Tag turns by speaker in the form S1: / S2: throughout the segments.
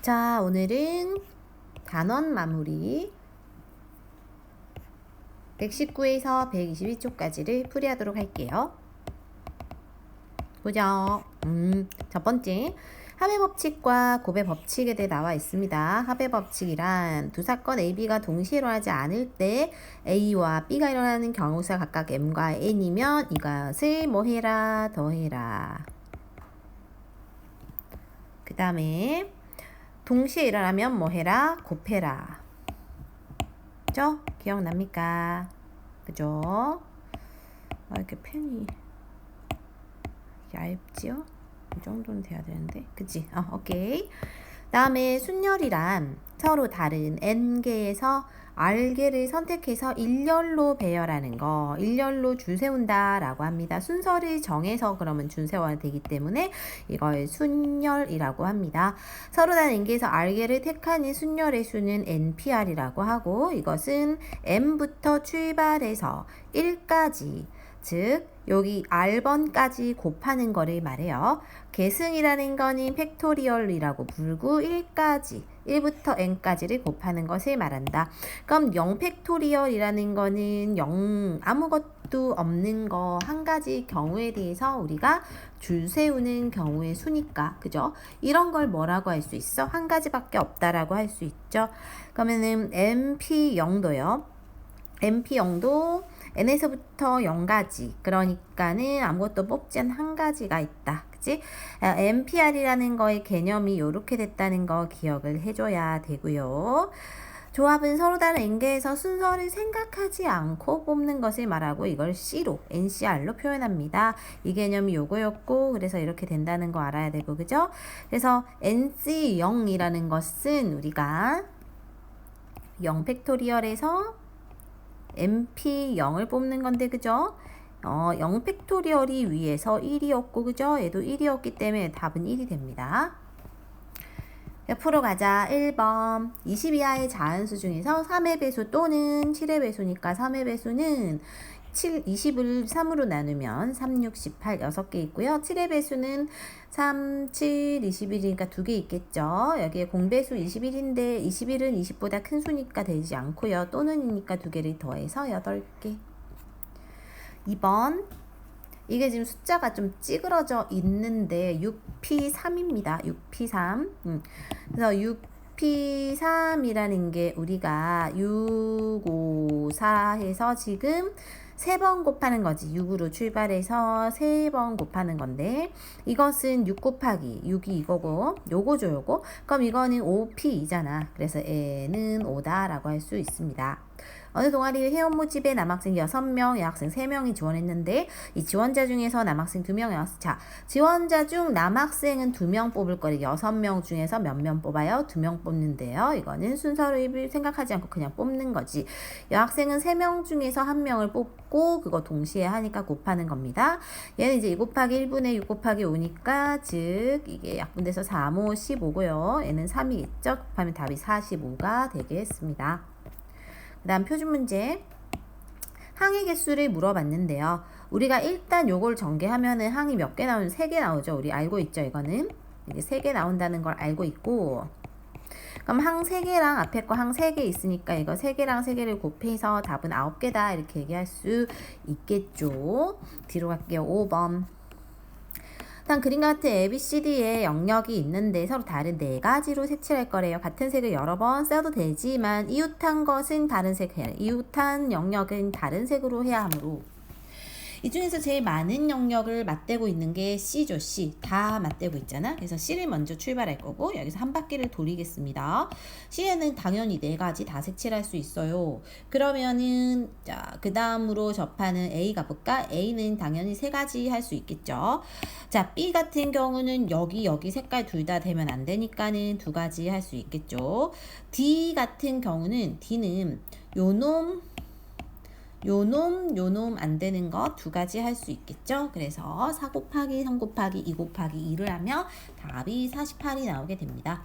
S1: 자, 오늘은 단원 마무리 119에서 122쪽까지를 풀이하도록 할게요. 보죠. 첫 번째, 합의법칙과 고배법칙에 대해 나와 있습니다. 합의법칙이란 두 사건 A, B가 동시에 일어나지 않을 때 A와 B가 일어나는 경우수가 각각 M과 N이면 이것을 뭐 해라? 더해라. 그 다음에 동시에 일어나면 뭐 해라? 곱해라. 그죠? 기억납니까? 그죠? 이렇게 펜이 얇지요? 이 정도는 돼야 되는데. 그치? 오케이. 다음에 순열이란 서로 다른 n개에서 r개를 선택해서 일렬로 배열하는 거, 일렬로 줄 세운다 라고 합니다. 순서를 정해서 그러면 줄 세워야 되기 때문에 이걸 순열이라고 합니다. 서로 다른 n개에서 r개를 택하는 순열의 수는 npr이라고 하고, 이것은 m부터 출발해서 1까지, 즉 여기 r번까지 곱하는 거를 말해요. 계승이라는 거는 팩토리얼이라고 부르고 1부터 n까지를 곱하는 것을 말한다. 그럼 0팩토리얼이라는 거는 0 아무것도 없는 거 한 가지 경우에 대해서 우리가 줄 세우는 경우의 수니까, 그죠? 이런 걸 뭐라고 할 수 있어? 한 가지밖에 없다라고 할 수 있죠. 그러면은 MP0도요. MP0도 n에서부터 0까지, 그러니까는 아무것도 뽑지 않은 한 가지가 있다. 그치? NPR이라는 거의 개념이 이렇게 됐다는 거 기억을 해줘야 되고요. 조합은 서로 다른 n개에서 순서를 생각하지 않고 뽑는 것을 말하고 이걸 C로, NCR로 표현합니다. 이 개념이 요거였고, 그래서 이렇게 된다는 거 알아야 되고, 그죠? 그래서 NC0이라는 것은 우리가 0팩토리얼에서 MP0을 뽑는 건데, 그죠? 0팩토리얼이 위에서 1이었고, 그죠? 얘도 1이었기 때문에 답은 1이 됩니다. 옆으로 가자. 1번. 20 이하의 자연수 중에서 3의 배수 또는 7의 배수니까 3의 배수는 20을 3으로 나누면 3, 6, 18, 6개 있고요. 7의 배수는 3, 7, 21이니까 2개 있겠죠. 여기에 공배수 21인데 21은 20보다 큰 수니까 되지 않고요. 또는이니까 2개를 더해서 8개. 2번. 이게 지금 숫자가 좀 찌그러져 있는데 6P3입니다. 6P3. 그래서 6P3이라는 게 우리가 6, 5, 4 해서 지금 3번 곱하는 거지. 6으로 출발해서 3번 곱하는 건데, 이것은 6 곱하기 6이 이거고, 요거죠, 요거. 그럼 이거는 5P이잖아. 그래서 N은 5다 라고 할 수 있습니다. 어느 동아리 회원 모집에 남학생 6명, 여학생 3명이 지원했는데 이 지원자 중에서 남학생 2명이었어. 자, 지원자 중 남학생은 2명 뽑을 거를 6명 중에서 몇 명 뽑아요? 2명 뽑는데요. 이거는 순서를 생각하지 않고 그냥 뽑는 거지. 여학생은 3명 중에서 1명을 뽑고 그거 동시에 하니까 곱하는 겁니다. 얘는 이제 2 곱하기 1분의 6 곱하기 5니까 즉 이게 약분돼서 3, 5, 15고요. 얘는 3이 있죠. 곱하면 답이 45가 되겠습니다. 그 다음 표준 문제. 항의 개수를 물어봤는데요. 우리가 일단 요걸 전개하면은 항이 몇 개 나오는 3개 나오죠. 우리 알고 있죠. 이거는 이게 3개 나온다는 걸 알고 있고, 그럼 항 3개랑 앞에 거 항 3개 있으니까 이거 3개랑 3개를 곱해서 답은 9개다 이렇게 얘기할 수 있겠죠. 뒤로 갈게요. 5번. 일단 그림과 같은 ABCD의 영역이 있는데 서로 다른 4가지로 색칠할 거래요. 같은 색을 여러 번 써도 되지만 이웃한 것은 다른 색 해야 해. 이웃한 영역은 다른 색으로 해야 하므로 이 중에서 제일 많은 영역을 맞대고 있는 게 C죠. C. 다 맞대고 있잖아. 그래서 C를 먼저 출발할 거고 여기서 한 바퀴를 돌리겠습니다. C에는 당연히 4가지 다 색칠할 수 있어요. 그러면은 자, 그 다음으로 접하는 A 가볼까? A는 당연히 3가지 할 수 있겠죠. 자, B 같은 경우는 여기 색깔 둘 다 되면 안 되니까는 2가지 할 수 있겠죠. D 같은 경우는 D는 요놈 안 되는 거 2가지 할 수 있겠죠. 그래서 4 곱하기 3 곱하기 2 곱하기 2를 하면 답이 48이 나오게 됩니다.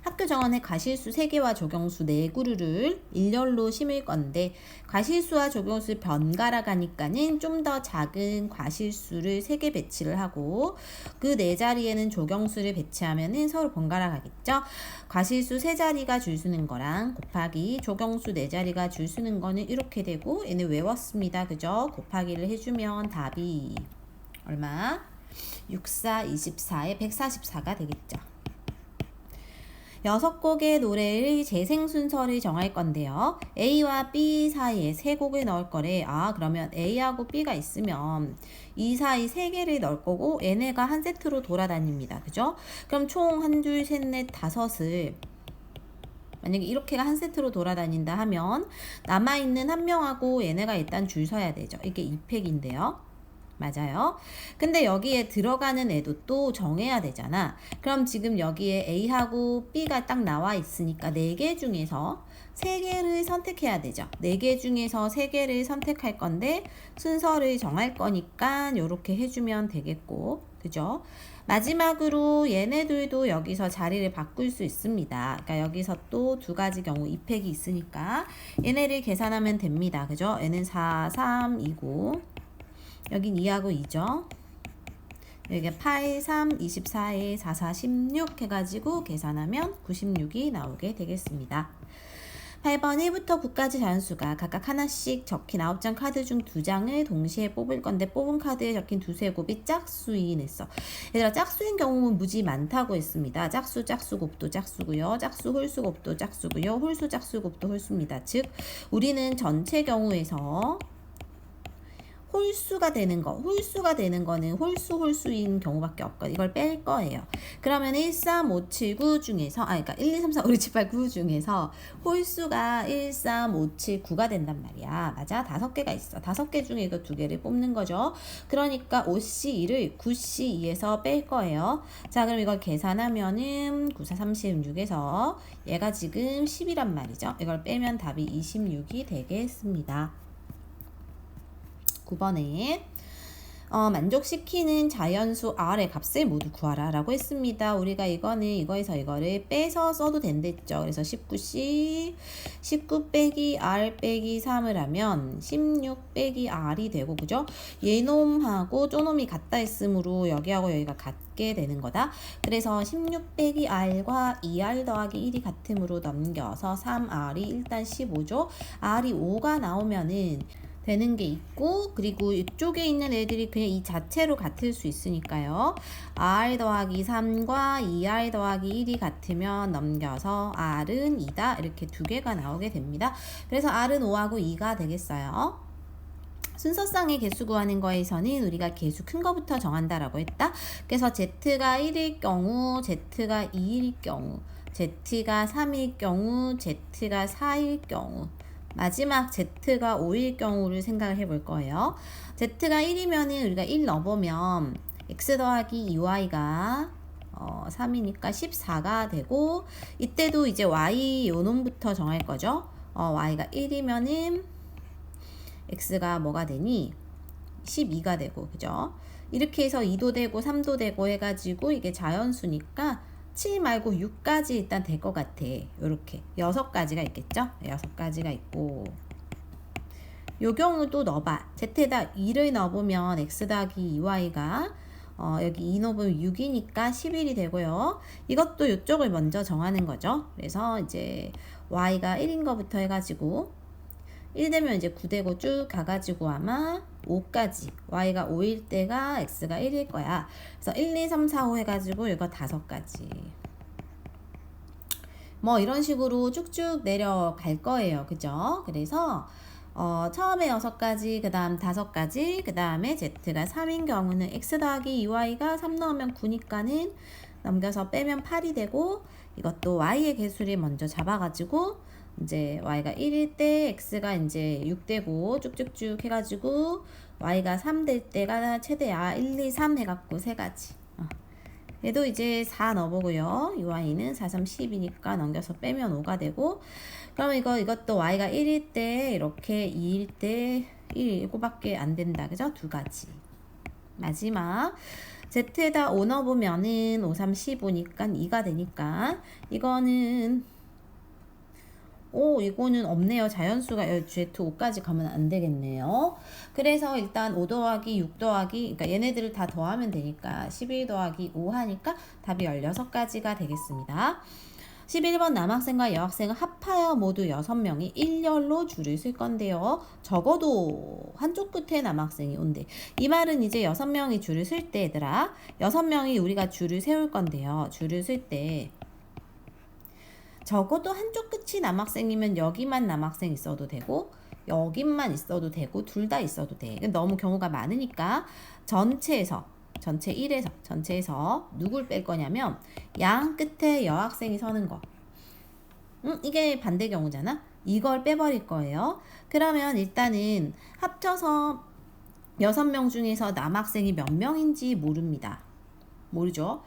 S1: 학교 정원에 가실수 3개와 조경수 4그루를 일렬로 심을 건데 가실수와 조경수를 번갈아 가니까는 좀 더 작은 과실수를 3개 배치를 하고 그 4자리에는 조경수를 배치하면은 서로 번갈아 가겠죠. 과실수 3자리가 줄 서는 거랑 곱하기 조경수 4자리가 줄 서는 거는 이렇게 되고 얘는 외웠습니다. 그죠? 곱하기를 해주면 답이 얼마? 6, 4, 24에 144가 되겠죠. 6곡의 노래의 재생 순서를 정할 건데요. A와 B 사이에 3곡을 넣을 거래. 그러면 A하고 B가 있으면 이 사이 3개를 넣을 거고 얘네가 한 세트로 돌아다닙니다. 그죠? 그럼 총 1, 2, 3, 4, 5을 만약에 이렇게가 한 세트로 돌아다닌다 하면 남아있는 한 명하고 얘네가 일단 줄 서야 되죠. 이게 2팩인데요. 맞아요. 근데 여기에 들어가는 애도 또 정해야 되잖아. 그럼 지금 여기에 A하고 B가 딱 나와 있으니까 4개 중에서 3개를 선택해야 되죠. 4개 중에서 3개를 선택할 건데 순서를 정할 거니까 이렇게 해주면 되겠고, 그죠? 마지막으로 얘네들도 여기서 자리를 바꿀 수 있습니다. 그러니까 여기서 또 2가지 경우 2팩이 있으니까 얘네를 계산하면 됩니다. 그죠? 얘는 4, 3, 2고 여긴 2하고 2죠. 여기가 8, 3, 24에 4, 4, 16 해가지고 계산하면 96이 나오게 되겠습니다. 8번 1부터 9까지 자연수가 각각 하나씩 적힌 9장 카드 중 2장을 동시에 뽑을 건데 뽑은 카드에 적힌 두세 곱이 짝수인 했어. 얘들아 짝수인 경우는 무지 많다고 했습니다. 짝수 곱도 짝수고요. 짝수 홀수 곱도 짝수고요. 홀수 짝수 곱도 홀수입니다. 즉 우리는 전체 경우에서 홀수가 되는 거는 홀수인 경우밖에 없거든요. 이걸 뺄 거예요. 그러면 1, 3, 5, 7, 9 중에서 그러니까 1, 2, 3, 4, 5, 6, 7, 8, 9 중에서 홀수가 1, 3, 5, 7, 9가 된단 말이야. 맞아? 5개가 있어. 5개 중에 이거 2개를 뽑는 거죠. 그러니까 5C2를 9C2에서 뺄 거예요. 자, 그럼 이걸 계산하면은 9, 4, 36에서 얘가 지금 10이란 말이죠. 이걸 빼면 답이 26이 되겠습니다. 9번에 만족시키는 자연수 R의 값을 모두 구하라 라고 했습니다. 우리가 이거에서 이거를 빼서 써도 된댔죠. 그래서 19C 19 빼기 R 빼기 3을 하면 16 빼기 R이 되고 그죠? 얘놈하고 쪼놈이 같다 했으므로 여기하고 여기가 같게 되는 거다. 그래서 16 빼기 R과 2R 더하기 1이 같음으로 넘겨서 3R이 일단 15죠. R이 5가 나오면은 되는 게 있고 그리고 이쪽에 있는 애들이 그냥 이 자체로 같을 수 있으니까요. R 더하기 3과 2R 더하기 1이 같으면 넘겨서 R은 2다 이렇게 2개가 나오게 됩니다. 그래서 R은 5하고 2가 되겠어요. 순서상의 개수 구하는 거에서는 우리가 개수 큰 거부터 정한다라고 했다. 그래서 Z가 1일 경우, Z가 2일 경우, Z가 3일 경우, Z가 4일 경우 마지막 Z가 5일 경우를 생각을 해볼 거예요. Z가 1이면은 우리가 1 넣어보면 X 더하기 2Y가 3이니까 14가 되고 이때도 이제 Y 요놈부터 정할 거죠. Y가 1이면은 X가 뭐가 되니? 12가 되고 그죠? 이렇게 해서 2도 되고 3도 되고 해가지고 이게 자연수니까 7 말고 6까지 일단 될 것 같아. 요렇게 6가지가 있겠죠? 6가지가 있고 요 경우도 넣어봐. Z에다 2를 넣어보면 X 더하기 2Y가 여기 2 넣어보면 6이니까 11이 되고요. 이것도 이쪽을 먼저 정하는 거죠. 그래서 이제 Y가 1인 거부터 해가지고 1 되면 이제 9 되고 쭉 가가지고 아마 5까지 Y가 5일 때가 X가 1일 거야. 그래서 1, 2, 3, 4, 5 해가지고 이거 5가지 뭐 이런 식으로 쭉쭉 내려갈 거예요. 그죠? 그래서 처음에 6가지 그 다음 5가지 그 다음에 Z가 3인 경우는 X 더하기 2Y가 3 넣으면 9니까는 넘겨서 빼면 8이 되고 이것도 Y의 개수를 먼저 잡아가지고 이제 Y가 1일 때 X가 이제 6 되고 쭉쭉쭉 해가지고 Y가 3 될 때가 최대야 1, 2, 3 해갖고 3가지 얘도 이제 4 넣어보고요. 이 Y는 4, 3, 10이니까 넘겨서 빼면 5가 되고 그러면 이것도 Y가 1일 때 이렇게 2일 때 1, 이거밖에 안 된다. 그죠? 2가지 마지막 Z에다 5 넣어보면은 5, 3, 15니까 2가 되니까 이거는 이거는 없네요. 자연수가 Z5까지 가면 안 되겠네요. 그래서 일단 5 더하기 6 더하기, 그러니까 얘네들을 다 더하면 되니까 11 더하기 5 하니까 답이 16가지가 되겠습니다. 11번 남학생과 여학생을 합하여 모두 6명이 1열로 줄을 쓸 건데요. 적어도 한쪽 끝에 남학생이 온대. 이 말은 이제 6명이 줄을 쓸 때, 얘들아, 6명이 우리가 줄을 세울 건데요. 줄을 쓸 때 적어도 한쪽 끝이 남학생이면 여기만 남학생 있어도 되고 여기만 있어도 되고 둘 다 있어도 돼. 너무 경우가 많으니까 전체 1에서 전체에서 누굴 뺄 거냐면 양 끝에 여학생이 서는 거. 이게 반대 경우잖아. 이걸 빼버릴 거예요. 그러면 일단은 합쳐서 6명 중에서 남학생이 몇 명인지 모릅니다. 모르죠.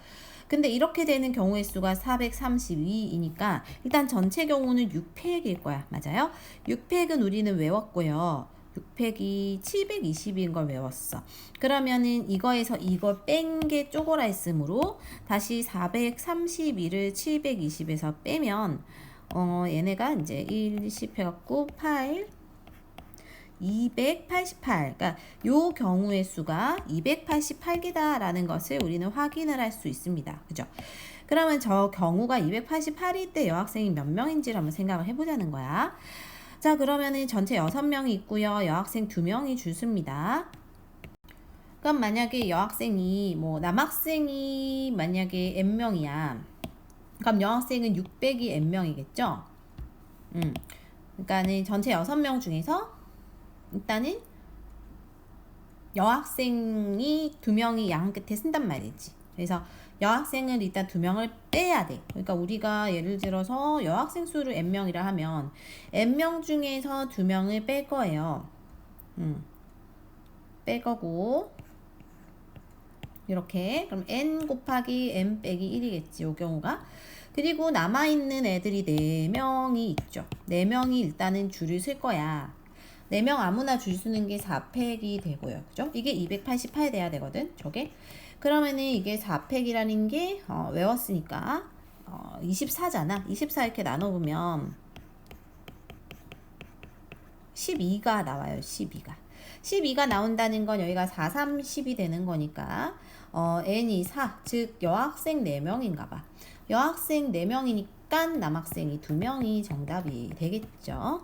S1: 근데 이렇게 되는 경우의 수가 432이니까 일단 전체 경우는 6팩일 거야. 맞아요? 6팩은 우리는 외웠고요. 6팩이 720인 걸 외웠어. 그러면은 이거에서 이걸 뺀 게 쪼그라 있으므로 다시 432를 720에서 빼면 얘네가 이제 1, 10 해갖고 8 288. 그러니까 요 경우의 수가 288개다라는 것을 우리는 확인을 할 수 있습니다. 그죠? 그러면 저 경우가 288일 때 여학생이 몇 명인지를 한번 생각을 해보자는 거야. 자, 그러면은 전체 6명이 있고요. 여학생 2명이 줄 씁니다. 그럼 만약에 여학생이 남학생이 만약에 n명이야. 그럼 여학생은 600이 n명이겠죠? 그러니까는 전체 6명 중에서 일단은 여학생이 2명이 양 끝에 쓴단 말이지. 그래서 여학생을 일단 2명을 빼야 돼. 그러니까 우리가 예를 들어서 여학생 수를 n명이라 하면 n명 중에서 2명을 뺄 거예요. 뺄 거고 이렇게 그럼 n 곱하기 n 빼기 1이겠지. 요 경우가. 그리고 남아있는 애들이 4명이 있죠. 4명이 일단은 줄을 쓸 거야. 4명 아무나 줄 쓰는 게 4팩이 되고요. 그죠? 이게 288 돼야 되거든. 저게. 그러면은 이게 4팩이라는 게 외웠으니까 24잖아. 24 이렇게 나눠보면 12가 나와요. 12가 나온다는 건 여기가 4, 3, 10이 되는 거니까 n이 4, 즉 여학생 4명인가 봐. 여학생 4명이니까 남학생이 2명이 정답이 되겠죠.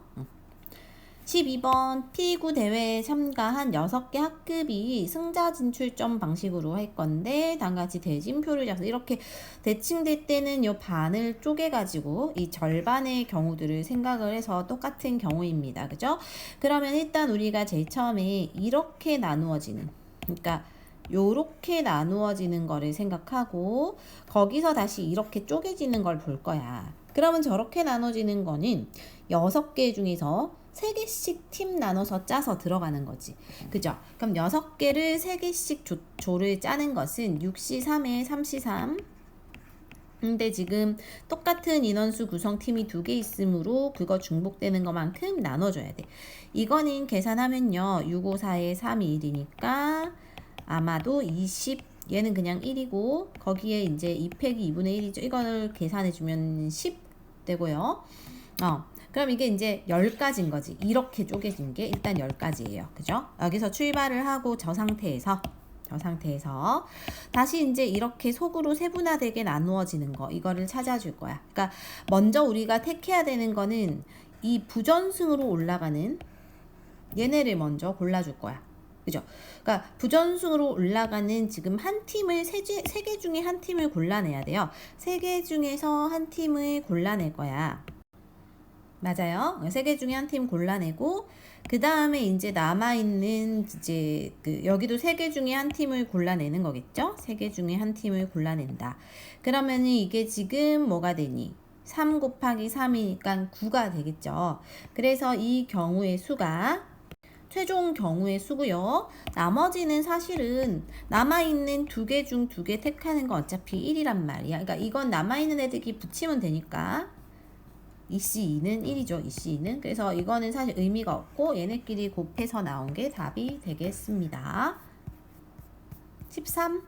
S1: 12번 피구 대회에 참가한 6개 학급이 승자 진출점 방식으로 할 건데 다음같이 대진표를 작성. 이렇게 대칭될 때는 이 반을 쪼개가지고 이 절반의 경우들을 생각을 해서 똑같은 경우입니다. 그죠? 그러면 일단 우리가 제일 처음에 이렇게 나누어지는, 그러니까 요렇게 나누어지는 거를 생각하고 거기서 다시 이렇게 쪼개지는 걸 볼 거야. 그러면 저렇게 나눠지는 거는 6개 중에서 3개씩 팀 나눠서 짜서 들어가는 거지. 그죠? 그럼 6개를 3개씩 조를 짜는 것은 6C3에 3C3. 근데 지금 똑같은 인원수 구성팀이 2개 있으므로 그거 중복되는 것만큼 나눠줘야 돼. 이거는 계산하면요. 654에 3이 1이니까 아마도 20, 얘는 그냥 1이고 거기에 이제 2팩이 2분의 1이죠. 이걸 계산해주면 10 되고요. 그럼 이게 이제 10가지인 거지. 이렇게 쪼개진 게 일단 10가지예요. 그죠? 여기서 출발을 하고 저 상태에서 다시 이제 이렇게 속으로 세분화되게 나누어지는 거, 이거를 찾아줄 거야. 그러니까 먼저 우리가 택해야 되는 거는 이 부전승으로 올라가는 얘네를 먼저 골라줄 거야. 그죠? 그러니까 부전승으로 올라가는 지금 한 팀을 3개 중에 한 팀을 골라내야 돼요. 3개 중에서 한 팀을 골라낼 거야. 맞아요. 3개 중에 한 팀 골라내고 그 다음에 이제 남아있는 이제 여기도 3개 중에 한 팀을 골라내는 거겠죠? 3개 중에 한 팀을 골라낸다. 그러면은 이게 지금 뭐가 되니? 3 곱하기 3이니까 9가 되겠죠. 그래서 이 경우의 수가 최종 경우의 수고요. 나머지는 사실은 남아있는 2개 중 2개 택하는 건 어차피 1이란 말이야. 그러니까 이건 남아있는 애들이 붙이면 되니까 EC2는 1이죠. EC2는. 그래서 이거는 사실 의미가 없고 얘네끼리 곱해서 나온 게 답이 되겠습니다. 13.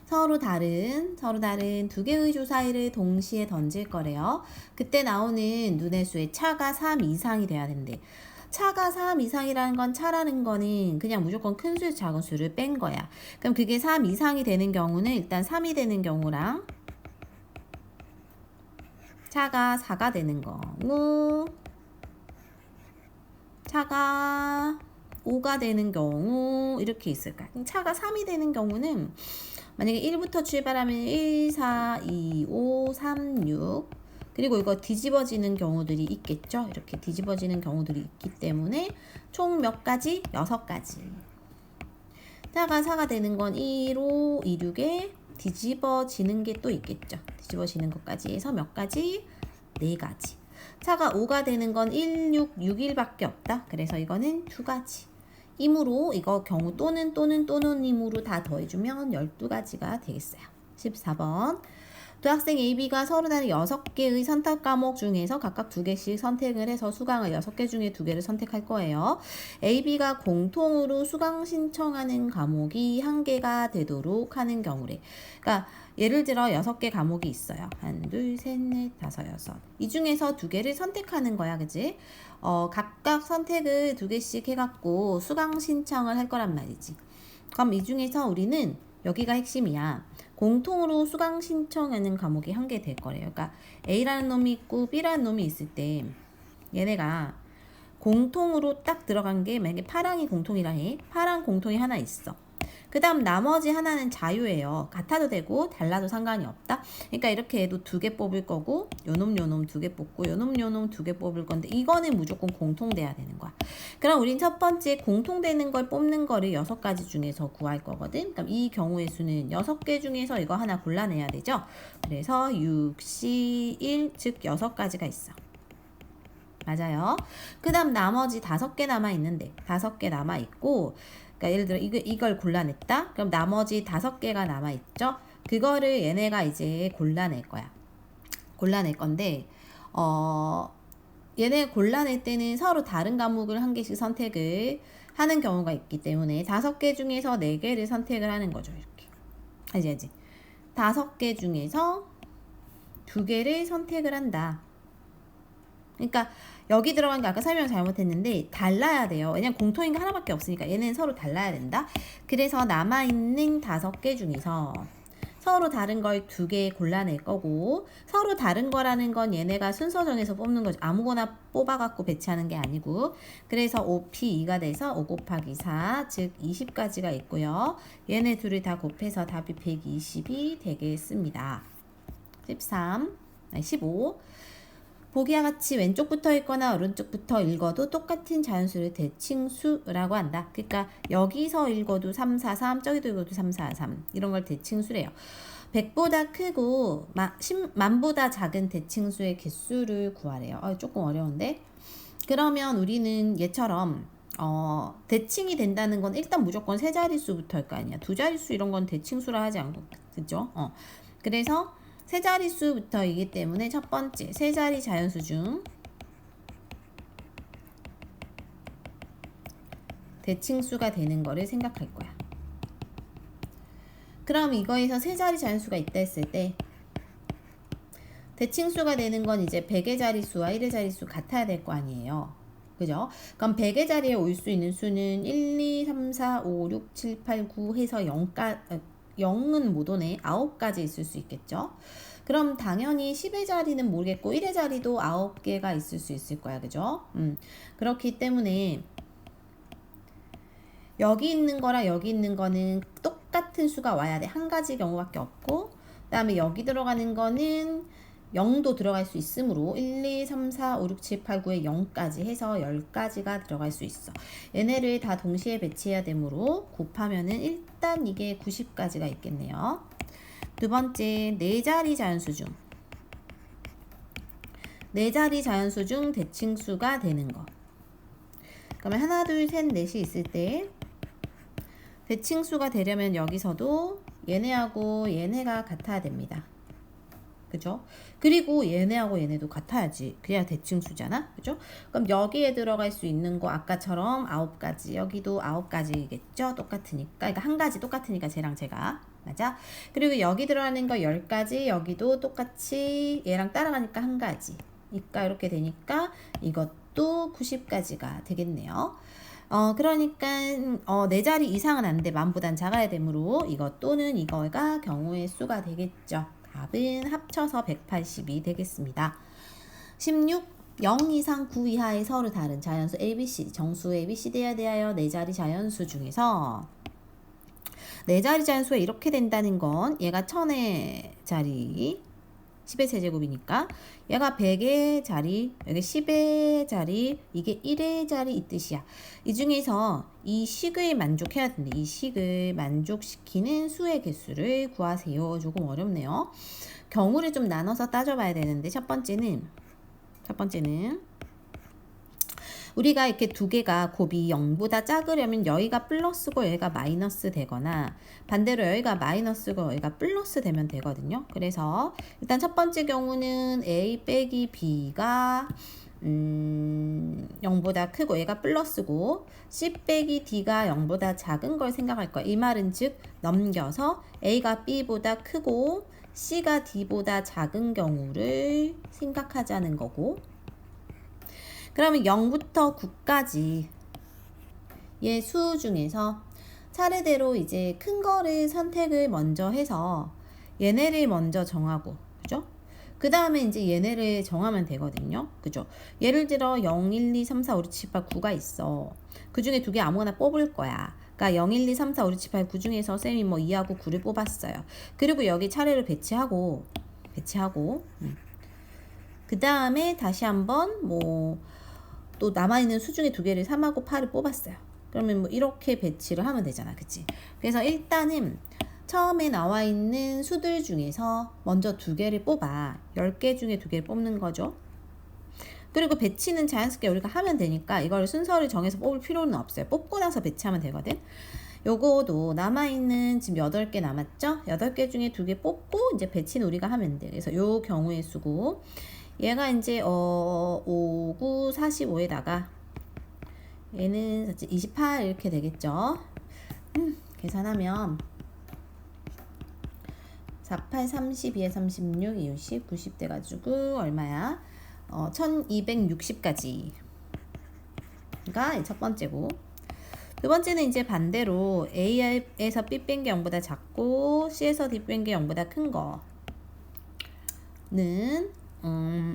S1: 서로 다른 두 개의 주사위를 동시에 던질 거래요. 그때 나오는 눈의 수의 차가 3 이상이 돼야 된대. 차가 3 이상이라는 건 차라는 거는 그냥 무조건 큰 수, 작은 수를 뺀 거야. 그럼 그게 3 이상이 되는 경우는 일단 3이 되는 경우랑 차가 4가 되는 경우, 차가 5가 되는 경우 이렇게 있을 거야. 차가 3이 되는 경우는 만약에 1부터 출발하면 1, 4, 2, 5, 3, 6 그리고 이거 뒤집어지는 경우들이 있겠죠. 이렇게 뒤집어지는 경우들이 있기 때문에 총 몇 가지? 6가지. 차가 4가 되는 건 1, 5, 2, 6에 뒤집어지는 게 또 있겠죠. 뒤집어지는 것까지 해서 몇 가지? 4가지. 차가 5가 되는 건 1, 6, 6일밖에 없다. 그래서 이거는 2가지. 임으로 이거 경우 또는 임으로 다 더해주면 12가지가 되겠어요. 14번. 두 학생 AB가 서로 다른 6개의 선택 과목 중에서 각각 2개씩 선택을 해서 수강을 6개 중에 2개를 선택할 거예요. AB가 공통으로 수강 신청하는 과목이 1개가 되도록 하는 경우래. 그러니까 예를 들어 6개 과목이 있어요. 1, 2, 3, 4, 5, 6. 이 중에서 2개를 선택하는 거야. 그치? 각각 선택을 2개씩 해갖고 수강 신청을 할 거란 말이지. 그럼 이 중에서 우리는 여기가 핵심이야. 공통으로 수강 신청하는 과목이 1개 될 거래요. 그러니까 A라는 놈이 있고 B라는 놈이 있을 때 얘네가 공통으로 딱 들어간 게 만약에 파랑이 공통이라 해. 파랑 공통이 하나 있어. 그 다음 나머지 하나는 자유예요. 같아도 되고 달라도 상관이 없다. 그러니까 이렇게 해도 2개 뽑을 거고 요놈 2개 뽑고 요놈 2개 뽑을 건데 이거는 무조건 공통돼야 되는 거야. 그럼 우린 첫 번째 공통되는 걸 뽑는 거를 6가지 중에서 구할 거거든. 그럼 이 경우의 수는 6개 중에서 이거 하나 골라내야 되죠. 그래서 6, 1, 즉 6가지가 있어. 맞아요. 그 다음 나머지 5개 남아있는데 5개 남아있고 그러니까 예를 들어 이걸 골라냈다. 그럼 나머지 5개가 남아있죠. 그거를 얘네가 이제 골라낼 거야. 골라낼 건데 얘네 골라낼 때는 서로 다른 과목을 1개씩 선택을 하는 경우가 있기 때문에 5개 중에서 4개를 선택을 하는 거죠. 이렇게. 알지? 5개 중에서 2개를 선택을 한다. 그러니까 여기 들어간 게 아까 설명 잘못했는데 달라야 돼요. 왜냐면 공통인 게 하나밖에 없으니까 얘는 서로 달라야 된다. 그래서 남아있는 5개 중에서 서로 다른 걸 2개 골라낼 거고 서로 다른 거라는 건 얘네가 순서 정해서 뽑는 거죠. 아무거나 뽑아갖고 배치하는 게 아니고 그래서 5P2가 돼서 5 곱하기 4 즉 20가지가 있고요. 얘네 둘을 다 곱해서 답이 120이 되겠습니다. 15 보기와 같이 왼쪽부터 읽거나 오른쪽부터 읽어도 똑같은 자연수를 대칭수라고 한다. 그러니까 여기서 읽어도 3, 4, 3, 저기도 읽어도 3, 4, 3 이런 걸 대칭수래요. 100보다 크고 만보다 작은 대칭수의 개수를 구하래요. 조금 어려운데? 그러면 우리는 얘처럼 대칭이 된다는 건 일단 무조건 세 자릿수부터일 거 아니야. 두 자릿수 이런 건 대칭수라 하지 않고 그죠? 그래서 세 자릿수부터이기 때문에 첫 번째 세 자리 자연수 중 대칭수가 되는 거를 생각할 거야. 그럼 이거에서 세 자리 자연수가 있다 했을 때 대칭수가 되는 건 이제 100의 자릿수와 1의 자릿수 같아야 될 거 아니에요. 그죠? 그럼 100의 자리에 올 수 있는 수는 1, 2, 3, 4, 5, 6, 7, 8, 9 해서 0은 못 오네. 9가지 있을 수 있겠죠. 그럼 당연히 10의 자리는 모르겠고 1의 자리도 9개가 있을 수 있을 거야. 그죠? 그렇기 때문에 여기 있는 거랑 여기 있는 거는 똑같은 수가 와야 돼. 한 가지 경우밖에 없고 그 다음에 여기 들어가는 거는 0도 들어갈 수 있으므로 1, 2, 3, 4, 5, 6, 7, 8, 9에 0까지 해서 10가지가 들어갈 수 있어. 얘네를 다 동시에 배치해야 되므로 곱하면은 일단 이게 90가지가 있겠네요. 두 번째, 4자리 자연수 중 4자리 자연수 중 대칭수가 되는 거. 그러면 하나, 둘, 셋, 넷이 있을 때 대칭수가 되려면 여기서도 얘네하고 얘네가 같아야 됩니다. 그죠? 그리고 얘네하고 얘네도 같아야지. 그래야 대칭수잖아. 그죠? 그럼 여기에 들어갈 수 있는 거 아까처럼 9가지. 여기도 9가지겠죠? 똑같으니까. 그러니까 한 가지 똑같으니까 쟤랑 쟤가. 맞아? 그리고 여기 들어가는 거 10가지, 여기도 똑같이 얘랑 따라가니까 1가지. 그러니까 이렇게 되니까 이것도 90가지가 되겠네요. 그러니까 4자리 이상은 안 돼. 만보단 작아야 되므로 이것 또는 이거가 경우의 수가 되겠죠. 답은 합쳐서 180이 되겠습니다. 16. 0 이상 9 이하의 서로 다른 자연수 ABCD, 정수 ABCD에 대하여 4자리 자연수 중에서 4자리 자연수가 이렇게 된다는 건 얘가 1000의 자리 10의 세제곱이니까 얘가 100의 자리, 여기 10의 자리, 이게 1의 자리 이 뜻이야. 이 중에서 이 식을 만족해야 되는데 이 식을 만족시키는 수의 개수를 구하세요. 조금 어렵네요. 경우를 좀 나눠서 따져봐야 되는데 첫 번째는 우리가 이렇게 두 개가 곱이 0보다 작으려면 여기가 플러스고 여기가 마이너스 되거나 반대로 여기가 마이너스고 여기가 플러스 되면 되거든요. 그래서 일단 첫 번째 경우는 A 빼기 B가 0보다 크고 얘가 플러스고 C 빼기 D가 0보다 작은 걸 생각할 거야. 이 말은 즉 넘겨서 A가 B보다 크고 C가 D보다 작은 경우를 생각하자는 거고, 그러면 0부터 9까지 얘 수 중에서 차례대로 이제 큰 거를 선택을 먼저 해서 얘네를 먼저 정하고, 그죠? 그 다음에 이제 얘네를 정하면 되거든요. 그죠? 예를 들어 0, 1, 2, 3, 4, 5, 6, 7, 8, 9가 있어. 그 중에 두 개 아무거나 뽑을 거야. 그러니까 0, 1, 2, 3, 4, 5, 6, 7, 8, 9 중에서 쌤이 뭐 2하고 9를 뽑았어요. 그리고 여기 차례로 배치하고 그 다음에 다시 한번 뭐 또 남아있는 수 중에 두 개를 3하고 8을 뽑았어요. 그러면 뭐 이렇게 배치를 하면 되잖아. 그치? 그래서 일단은 처음에 나와 있는 수들 중에서 먼저 두 개를 뽑아. 10개 중에 두 개를 뽑는 거죠. 그리고 배치는 자연스럽게 우리가 하면 되니까 이걸 순서를 정해서 뽑을 필요는 없어요. 뽑고 나서 배치하면 되거든. 요거도 남아있는 지금 8개 남았죠? 8개 중에 두 개 뽑고 이제 배치는 우리가 하면 돼. 그래서 요 경우의 수고 얘가 이제 5, 9, 45에다가 얘는 28 이렇게 되겠죠. 계산하면 48, 32에 36, 20, 90 돼가지고 얼마야? 1260까지가 첫 번째고, 두 번째는 이제 반대로 A에서 B 뺀 게 0보다 작고 C에서 D 뺀 게 0보다 큰 거는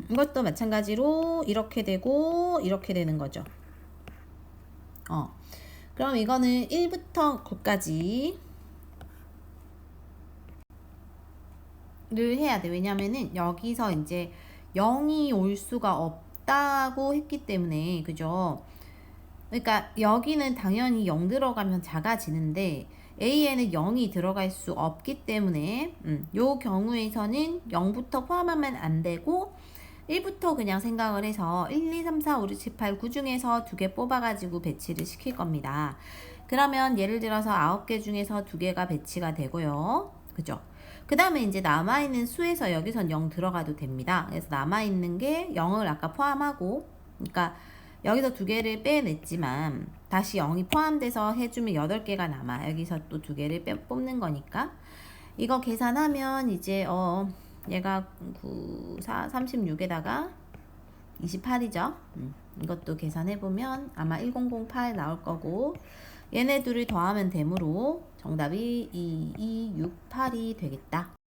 S1: 이것도 마찬가지로 이렇게 되고 이렇게 되는 거죠. 그럼 이거는 1부터 9까지 를 해야 돼. 왜냐면은 여기서 이제 0이 올 수가 없다고 했기 때문에, 그죠? 그러니까 여기는 당연히 0 들어가면 작아지는데 A에는 0이 들어갈 수 없기 때문에 요 경우에서는 0부터 포함하면 안 되고 1부터 그냥 생각을 해서 1, 2, 3, 4, 5, 6, 7, 8, 9 중에서 두 개 뽑아가지고 배치를 시킬 겁니다. 그러면 예를 들어서 9개 중에서 두 개가 배치가 되고요. 그죠? 그 다음에 이제 남아있는 수에서 여기선 0 들어가도 됩니다. 그래서 남아있는 게 0을 아까 포함하고, 그러니까 여기서 두 개를 빼냈지만 다시 0이 포함돼서 해주면 8개가 남아. 여기서 또 두 개를 뽑는 거니까 이거 계산하면 이제 얘가 9, 4, 36에다가 28이죠. 이것도 계산해보면 아마 1008 나올 거고, 얘네 둘을 더하면 되므로 정답이 2268이 되겠다.